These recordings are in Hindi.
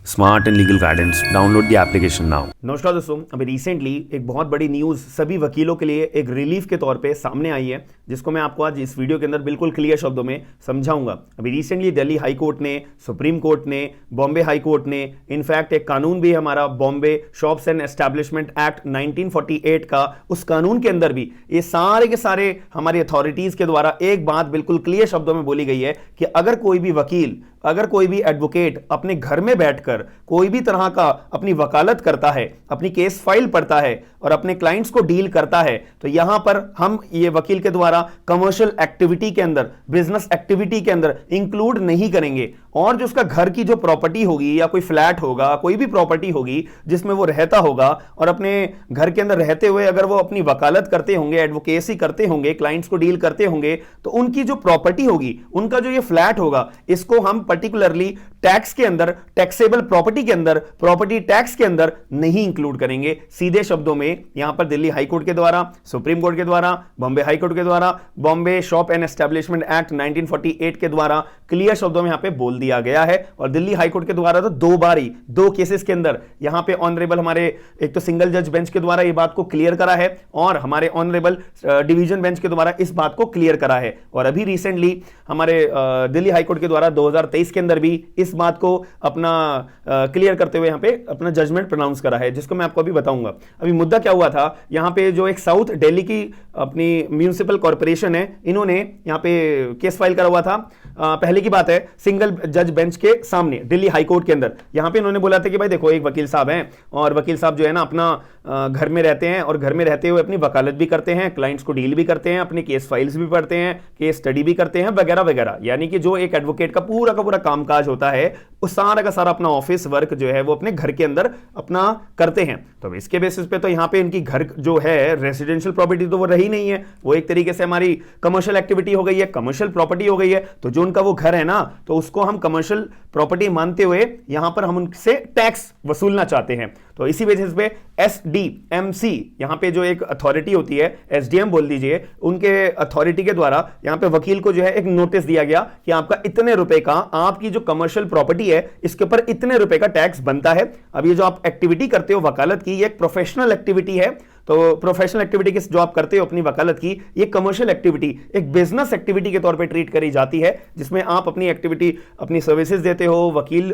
Smart and legal guidance. Download the application now. नमस्कार दोस्तों, अभी रिसेंटली एक बहुत बड़ी न्यूज़ सभी वकीलों के लिए एक रिलीफ के तौर पे सामने आई है, जिसको मैं आपको आज इस वीडियो के अंदर बिल्कुल क्लियर शब्दों में समझाऊंगा। अभी रिसेंटली दिल्ली हाई कोर्ट ने, सुप्रीम कोर्ट ने, बॉम्बे हाई कोर्ट ने, इनफैक्ट एक कानून भी हमारा Bombay shops and establishment act 1948 का, उस कानून के अंदर भी ये सारे के सारे हमारी अथॉरिटीज के द्वारा एक बात बिल्कुल क्लियर शब्दों में बोली गई है कि अगर कोई भी वकील, अगर कोई भी एडवोकेट अपने घर में बैठकर कोई भी तरह का अपनी वकालत करता है, अपनी केस फाइल पढ़ता है और अपने क्लाइंट्स को डील करता है, तो यहां पर हम ये वकील के द्वारा कमर्शियल एक्टिविटी के अंदर, बिजनेस एक्टिविटी के अंदर इंक्लूड नहीं करेंगे। और जो उसका घर की जो प्रॉपर्टी होगी या कोई फ्लैट होगा, कोई भी प्रॉपर्टी होगी जिसमें वो रहता होगा और अपने घर के अंदर रहते हुए अगर वो अपनी वकालत करते होंगे, एडवोकेसी करते होंगे, क्लाइंट्स को डील करते होंगे, तो उनकी जो प्रॉपर्टी होगी, उनका जो ये फ्लैट होगा, इसको हम पर्टिकुलरली टैक्स के अंदर, टैक्सेबल प्रॉपर्टी के अंदर, प्रॉपर्टी टैक्स के अंदर नहीं इंक्लूड करेंगे। सीधे शब्दों में यहां पर दिल्ली हाई कोर्ट के द्वारा, सुप्रीम कोर्ट के द्वारा, बॉम्बे हाई कोर्ट के द्वारा, Bombay shop and establishment act 1948 के द्वारा क्लियर शब्दों में यहां पे बोल दिया गया है। और दिल्ली हाई कोर्ट के द्वारा तो दो बार ही, दो केसेस के अंदर यहां पे ऑनरेबल हमारे एक तो सिंगल जज बेंच के द्वारा यह बात को क्लियर करा है और हमारे ऑनरेबल डिवीजन बेंच के द्वारा इस बात को क्लियर करा है। और अभी रिसेंटली हमारे दिल्ली हाई कोर्ट के द्वारा 2023 के अंदर भी इस बात को अपना क्लियर करते हुए यहां पे अपना जजमेंट प्रोनाउंस करा है, जिसको मैं आपको अभी बताऊंगा। अभी मुद्दा क्या हुआ था, यहां पे जो एक साउथ दिल्ली की अपनी म्यूनिसिपल कॉर्पोरेशन है, इन्होंने यहां पे केस फाइल करा हुआ था। पहले की बात है, सिंगल जज बेंच के सामने दिल्ली हाई कोर्ट के अंदर यहां पे इन्होंने बोला था कि भाई देखो, एक वकील साहब हैं और वकील साहब जो है ना अपना घर में रहते हैं और घर में रहते हुए अपनी वकालत भी करते हैं, क्लाइंट्स को डील भी करते हैं, अपनी केस फाइल्स भी पढ़ते हैं, केस स्टडी भी करते हैं, वगैरह वगैरह। यानी कि जो एक एडवोकेट का पूरा कामकाज होता है, वो सारा का सारा अपना ऑफिस वर्क जो है वो अपने घर के अंदर अपना करते हैं। तो इसके बेसिस पे तो यहां पे इनकी घर जो है रेसिडेंशियल प्रॉपर्टी तो वो रही नहीं है, वो एक तरीके से हमारी कमर्शियल एक्टिविटी हो गई है, कमर्शियल प्रॉपर्टी हो गई है। तो जो उनका वो घर है ना, तो उसको हम कमर्शियल प्रॉपर्टी मानते हुए यहां पर हम उनसे टैक्स वसूलना चाहते हैं। तो इसी वजह से एसडीएमसी यहां पे जो एक अथॉरिटी होती है, एसडीएम बोल दीजिए, उनके अथॉरिटी के द्वारा यहां पे वकील को जो है एक नोटिस दिया गया कि आपका इतने रुपए का, आपकी जो कमर्शियल प्रॉपर्टी है इसके ऊपर इतने रुपए का टैक्स बनता है। अब ये जो आप एक्टिविटी करते हो वकालत की, ये एक प्रोफेशनल एक्टिविटी है। तो प्रोफेशनल एक्टिविटी की जो आप करते हो अपनी वकालत की, ये कमर्शियल एक्टिविटी एक बिजनेस एक्टिविटी के तौर पे ट्रीट करी जाती है, जिसमें आप अपनी एक्टिविटी, अपनी सर्विसेज देते हो, वकील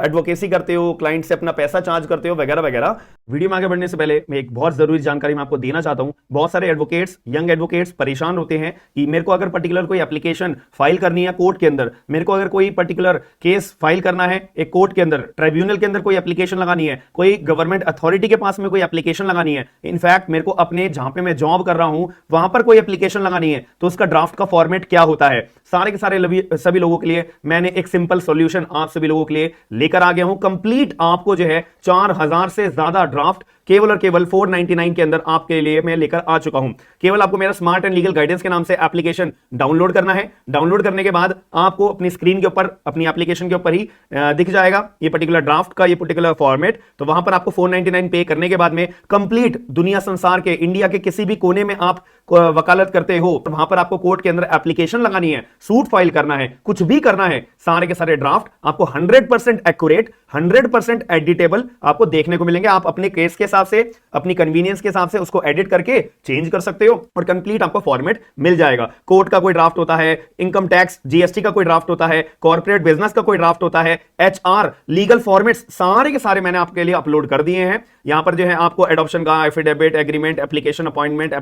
एडवोकेसी करते हो, क्लाइंट से अपना पैसा चार्ज करते हो, वगैरह वगैरह। वीडियो में आगे बढ़ने से पहले मैं एक बहुत जरूरी जानकारी मैं आपको देना चाहता हूं। बहुत सारे एडवोकेट्स, यंग एडवोकेट्स परेशान होते हैं कि मेरे को अगर पर्टिकुलर कोई एप्लीकेशन फाइल करनी है कोर्ट के अंदर, मेरे को अगर कोई पर्टिकुलर केस फाइल करना है एक कोर्ट के अंदर, ट्राइब्यूनल के अंदर कोई एप्लीकेशन लगानी है, कोई गवर्नमेंट अथॉरिटी के पास में कोई एप्लीकेशन लगानी है, इनफैक्ट मेरे को अपने जहां पे मैं जॉब कर रहा हूं वहां पर कोई एप्लीकेशन लगानी है, तो उसका ड्राफ्ट का फॉर्मेट क्या होता है, सारे के सारे सभी लोगों के लिए मैंने एक सिंपल सॉल्यूशन आप सभी लोगों के लिए लेकर आ गया हूं। कंप्लीट आपको जो है 4000 से ज्यादा ड्राफ्ट केवल और केवल 499 के अंदर आपके लिए मैं लेकर आ चुका हूं। केवल आपको मेरा स्मार्ट एंड लीगल गाइडेंस के नाम से एप्लीकेशन डाउनलोड करना है। डाउनलोड करने के बाद आपको अपनी स्क्रीन के ऊपर, अपनी एप्लीकेशन के ऊपर ही दिख जाएगा ये पर्टिकुलर ड्राफ्ट का, ये पर्टिकुलर फॉर्मेट। तो वहां पर आपको 499 पे करने के बाद में कंप्लीट दुनिया संसार के, इंडिया के किसी भी कोने में आप वकालत करते हो, तो वहां पर आपको कोर्ट के अंदर एप्लीकेशन लगानी है, सूट फाइल करना है, कुछ भी करना है, सारे के सारे ड्राफ्ट आपको 100% एक्यूरेट, 100% एडिटेबल आपको देखने को मिलेंगे। आप अपने केस के हिसाब से, अपनी कन्वीनियंस के हिसाब से उसको एडिट करके चेंज कर सकते हो और कंप्लीट आपको फॉर्मेट मिल जाएगा। कोर्ट का कोई ड्राफ्ट होता है, इनकम टैक्स जीएसटी का कोई ड्राफ्ट होता है, कॉर्पोरेट बिजनेस का कोई ड्राफ्ट होता है, एचआर लीगल फॉर्मेट्स सारे के सारे मैंने आपके लिए अपलोड कर दिए हैं। यहां पर जो है आपको एडॉप्शन का, affidavit, agreement, application, appointment,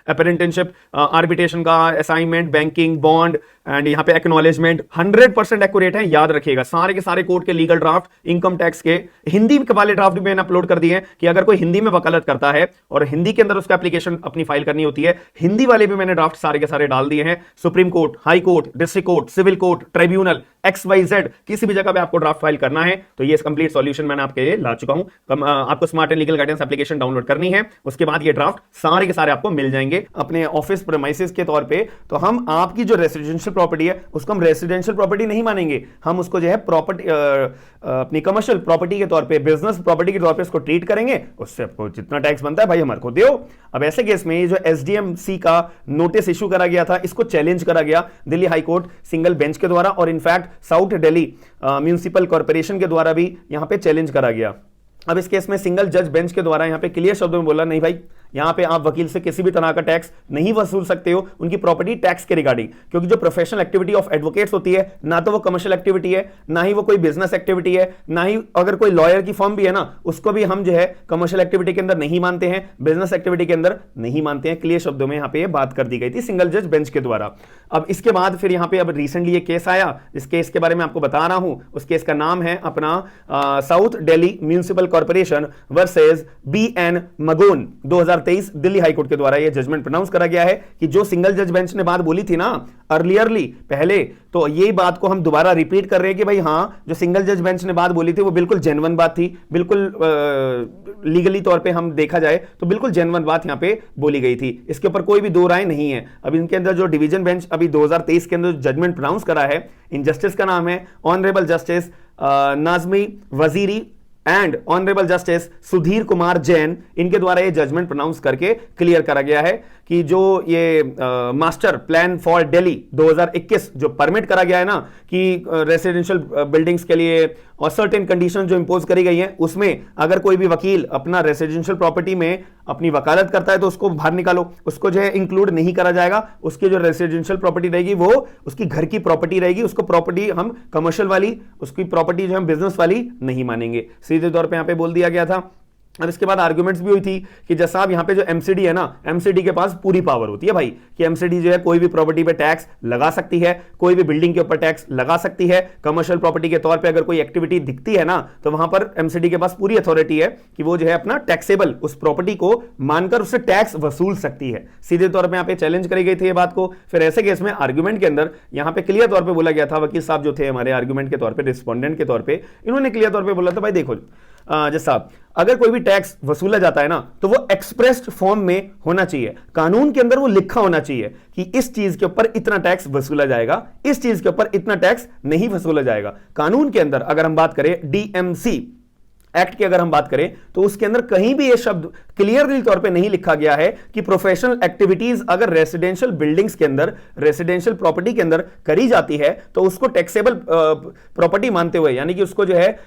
apprenticeship, arbitration का, असाइनमेंट, बैंकिंग, बॉन्ड एंड यहां पे एक्नॉलेजमेंट 100% एक्यूरेट है। याद रखिएगा, सारे के सारे कोर्ट के लीगल ड्राफ्ट, इनकम टैक्स के हिंदी वाले ड्राफ्ट भी मैंने अपलोड कर दिए हैं कि अगर कोई हिंदी में वकालत करता है और हिंदी के अंदर उसका एप्लीकेशन अपनी फाइल करनी होती है, हिंदी वाले भी मैंने ड्राफ्ट सारे के सारे डाल दिए हैं। Supreme court, high court, district court, civil court, tribunal, XYZ किसी भी जगह पे आपको ड्राफ्ट फाइल करना है तो ये कंप्लीट सॉल्यूशन मैंने आपके लिए ला चुका हूं। आपको smart and legal guidance application download करनी है। उसके बाद ये ड्राफ्ट सारे के सारे आपको मिल जाएंगे अपने ऑफिस प्रेमाइसेस के तौर पे। तो हम आपकी जो रेसिडेंशियल प्रॉपर्टी है उसको हम रेसिडेंशियल प्रॉपर्टी नहीं मानेंगे, हम उसको जो है प्रॉपर्टी अपनी कमर्शियल प्रॉपर्टी के तौर पे, बिजनेस प्रॉपर्टी के तौर पे उसको ट्रीट करेंगे। उससे आपको जितना टैक्स बनता है भाई हमारे को दो। अब ऐसे केस में ये जो एसडीएमसी का नोटिस इशू करा गया था, इसको चैलेंज करा गया Delhi high court single bench के द्वारा, और in fact south Delhi municipal corporation के द्वारा भी यहां पे चैलेंज करा गया। अब इस केस में सिंगल जज बेंच के द्वारा यहां पे क्लियर शब्दों में बोला, नहीं भाई यहां पे आप वकील से किसी भी तरह का टैक्स नहीं वसूल सकते हो उनकी प्रॉपर्टी टैक्स के रिगार्डिंग, क्योंकि जो प्रोफेशनल एक्टिविटी ऑफ एडवोकेट्स होती है ना तो वो कमर्शियल एक्टिविटी है, ना ही वो कोई बिजनेस एक्टिविटी है, ना ही अगर कोई लॉयर की फर्म भी है ना उसको भी हम जो है कमर्शियल एक्टिविटी के अंदर नहीं मानते हैं, बिजनेस एक्टिविटी के अंदर नहीं मानते हैं। क्लियर शब्दों में यहां पे बात कर दी गई थी सिंगल जज बेंच के द्वारा। अब इसके बाद फिर यहां पे अब रिसेंटली ये केस आया, इस केस के बारे में आपको बता रहा हूं। उस केस का नाम है अपना south Delhi municipal corporation versus BN मगोन। 2023 Delhi high court के द्वारा यह जजमेंट प्रोनाउंस करा गया है कि जो सिंगल जज बेंच ने बात बोली थी ना अर्लियरली पहले, तो यही बात को हम दोबारा रिपीट कर रहे हैं कि भाई हां जो सिंगल जज बेंच ने बात बोली थी वो बिल्कुल जेन्युइन बात थी, बिल्कुल लीगली तौर पे हम देखा जाए तो बिल्कुल जेन्युइन बात यहां पे बोली गई थी, इसके ऊपर कोई भी दो राय नहीं है। अब इनके अंदर जो डिवीजन बेंच अभी 2023 के अंदर जजमेंट प्रोनाउंस करा है, इन जस्टिस का नाम है honourable justice Najmi Waziri and honourable justice Sudhir Kumar Jain. इनके द्वारा ये जजमेंट प्रोनाउंस करके क्लियर करा गया है कि जो ये मास्टर प्लान फॉर दिल्ली 2021 जो परमिट करा गया है ना कि रेसिडेंशियल बिल्डिंग्स के लिए और सर्टेन कंडीशन जो इंपोज करी गई है, उसमें अगर कोई भी वकील अपना रेसिडेंशियल प्रॉपर्टी में अपनी वकालत करता है तो उसको बाहर निकालो, उसको जो है इंक्लूड नहीं करा जाएगा। उसकी जो रेसिडेंशियल प्रॉपर्टी रहेगी वो उसकी घर की प्रॉपर्टी रहेगी, उसको प्रॉपर्टी हम कमर्शियल वाली, उसकी प्रॉपर्टी जो हम बिजनेस वाली नहीं मानेंगे, सीधे तौर पे यहां पे बोल दिया गया था। और इसके बाद आर्गुमेंट्स भी हुई थी कि जैसा आप यहां पे जो एमसीडी है ना, एमसीडी के पास पूरी पावर होती है भाई कि एमसीडी जो है कोई भी प्रॉपर्टी पे टैक्स लगा सकती है, कोई भी बिल्डिंग के ऊपर टैक्स लगा सकती है। कमर्शियल प्रॉपर्टी के तौर पे अगर कोई एक्टिविटी दिखती है ना तो वहां पर एमसीडी के पास पूरी अथॉरिटी है कि वो जो है अपना टैक्सेबल उस प्रॉपर्टी को मानकर उससे टैक्स वसूल सकती है। सीधे तौर पर यहां पे चैलेंज करी गई थी ये बात को। फिर ऐसे केस में आर्गुमेंट के अंदर यहां पे क्लियर तौर पर बोला गया था, वकील साहब जो थे हमारे आर्गुमेंट के तौर पर, रिस्पोंडेंट के तौर पर, इन्होंने क्लियर तौर पर बोला था भाई देखो जैसा अगर कोई भी टैक्स वसूला जाता है ना तो वो एक्सप्रेस्ड फॉर्म में होना चाहिए, कानून के अंदर वो लिखा होना चाहिए कि इस चीज के ऊपर इतना टैक्स वसूला जाएगा, इस चीज के ऊपर इतना टैक्स नहीं वसूला जाएगा। कानून के अंदर अगर हम बात करें डीएमसी एक्ट की अगर हम बात करें तो उसके अंदर कहीं भी यह शब्द क्लियरली तौर पे नहीं लिखा गया है कि प्रोफेशनल एक्टिविटीज अगर रेसिडेंशियल बिल्डिंग्स के अंदर, रेसिडेंशियल प्रॉपर्टी के अंदर करी जाती है तो उसको टैक्सेबल प्रॉपर्टी मानते हुए, यानी कि उसको जो है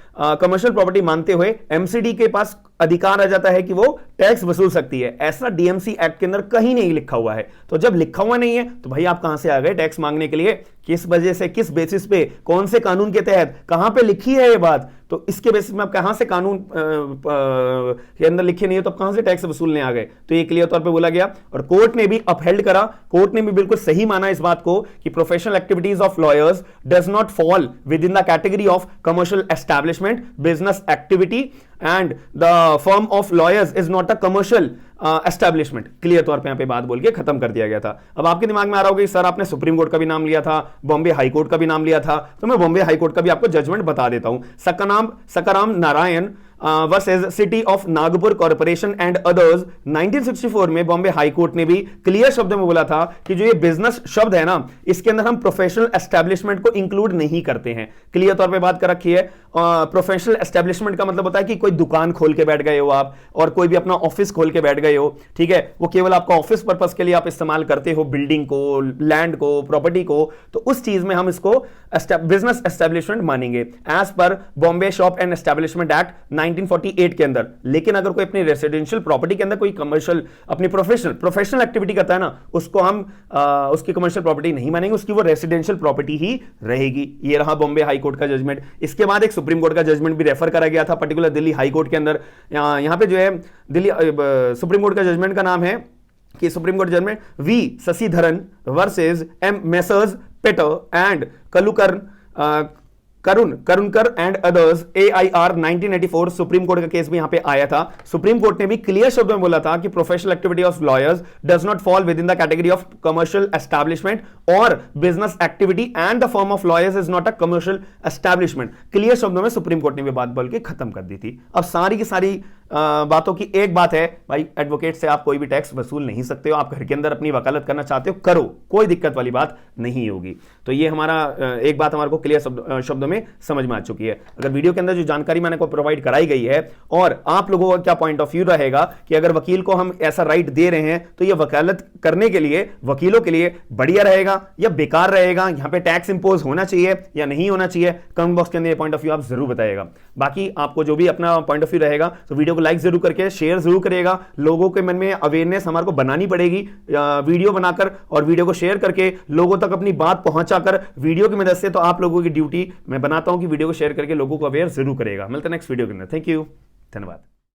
कमर्शियल प्रॉपर्टी मानते हुए एमसीडी के पास अधिकार आ जाता है कि वो टैक्स वसूल सकती है। ऐसा डीएमसी एक्ट के अंदर कहीं नहीं लिखा हुआ है। तो जब लिखा हुआ नहीं है तो भाई आप कहां से आ गए टैक्स मांगने के लिए? किस वजह से, किस बेसिस पे, कौन से कानून के तहत, कहां पे लिखी है ये बात? तो इसके बेसिस में आप कहां से कानून के अंदर लिखे नहीं है तो आप कहां से टैक्स वसूलने आ गए? तो ये क्लियर तौर पे बोला गया और कोर्ट ने भी अपहेल्ड करा, कोर्ट ने भी बिल्कुल सही माना इस बात को कि professional activities of lawyers does not fall within the category of commercial establishment, business activity and the firm of lawyers is not a commercial establishment. Clear तौर पे यहां पे बात बोल के खत्म कर दिया गया था। अब आपके दिमाग में आ रहा होगा कि सर आपने सुप्रीम कोर्ट का भी नाम लिया था, बॉम्बे हाई कोर्ट का भी नाम लिया था, तो मैं बॉम्बे हाई कोर्ट का भी आपको जजमेंट बता देता हूं। Sakharam Narayan versus city of Nagpur corporation and others 1964 में बॉम्बे हाई कोर्ट ने भी क्लियर शब्दों में बोला था कि जो ये बिजनेस शब्द है ना इसके अंदर हम प्रोफेशनल एस्टैब्लिशमेंट को इंक्लूड नहीं करते हैं। क्लियर तौर पे बात कर रखी है। प्रोफेशनल एस्टैब्लिशमेंट का मतलब होता है कि कोई दुकान खोल के बैठ गए हो आप और कोई भी अपना ऑफिस खोल के बैठ गए हो, ठीक है, वो केवल आपका ऑफिस पर्पस के लिए आप इस्तेमाल करते हो, बिल्डिंग को, लैंड को, प्रॉपर्टी को, तो उस चीज में हम इसको बिजनेस एस्टैब्लिशमेंट मानेंगे एज पर Bombay shop and establishment act 1948 के अंदर। लेकिन अगर कोई अपनी रेसिडेंशियल प्रॉपर्टी के अंदर कोई कमर्शियल अपनी प्रोफेशनल एक्टिविटी करता है ना उसको हम उसकी कमर्शियल प्रॉपर्टी नहीं मानेंगे, उसकी वो रेसिडेंशियल प्रॉपर्टी ही रहेगी। ये रहा बॉम्बे हाई कोर्ट का जजमेंट। इसके बाद एक सुप्रीम कोर्ट का जजमेंट भी रेफर करा गया था पर्टिकुलर दिल्ली हाई कोर्ट के अंदर। यहां पे जो है दिल्ली सुप्रीम कोर्ट का जजमेंट का नाम है कि supreme court judgement V Sasidharan versus M messrs Peter and Karunakar and others AIR 1984 supreme court का केस भी यहां पे आया था। सुप्रीम कोर्ट ने भी क्लियर शब्दों में बोला था कि professional activity of lawyers does not fall within the category of commercial establishment और business activity and the firm of lawyers is not a commercial establishment. Clear शब्दों में सुप्रीम कोर्ट ने भी बात बोल के खत्म कर दी थी। अब सारी की सारी बातों की एक बात है भाई, एडवोकेट से आप कोई भी टैक्स वसूल नहीं सकते हो। आप घर के अंदर अपनी वकालत करना चाहते हो, करो, कोई दिक्कत वाली बात नहीं होगी। तो ये हमारा एक बात हमारे को क्लियर शब्दों में समझ में आ चुकी है। अगर वीडियो के अंदर जो जानकारी मैंने को प्रोवाइड कराई गई है, और आप लोगों का क्या पॉइंट ऑफ व्यू रहेगा कि अगर वकील को हम ऐसा राइट दे रहे हैं तो ये वकालत करने के लिए वकीलों के लिए बढ़िया रहेगा या बेकार रहेगा, यहां पे टैक्स इंपोज होना चाहिए या नहीं होना चाहिए, कमेंट बॉक्स के अंदर पॉइंट ऑफ व्यू आप जरूर बताइएगा। बाकी आपको जो भी अपना पॉइंट ऑफ व्यू रहेगा तो वीडियो को लाइक जरूर करके शेयर जरूर करिएगा। लोगों के मन में अवेयरनेस हमारे को बनानी पड़ेगी, वीडियो बनाकर और वीडियो को शेयर करके लोगों तक अपनी बात पहुंचाकर वीडियो की मदद से। तो आप लोगों की ड्यूटी मैं बनाता हूं कि वीडियो को शेयर करके लोगों को अवेयर जरूर करेगा। मिलते हैं नेक्स्ट वीडियो के अंदर। थैंक यू, धन्यवाद।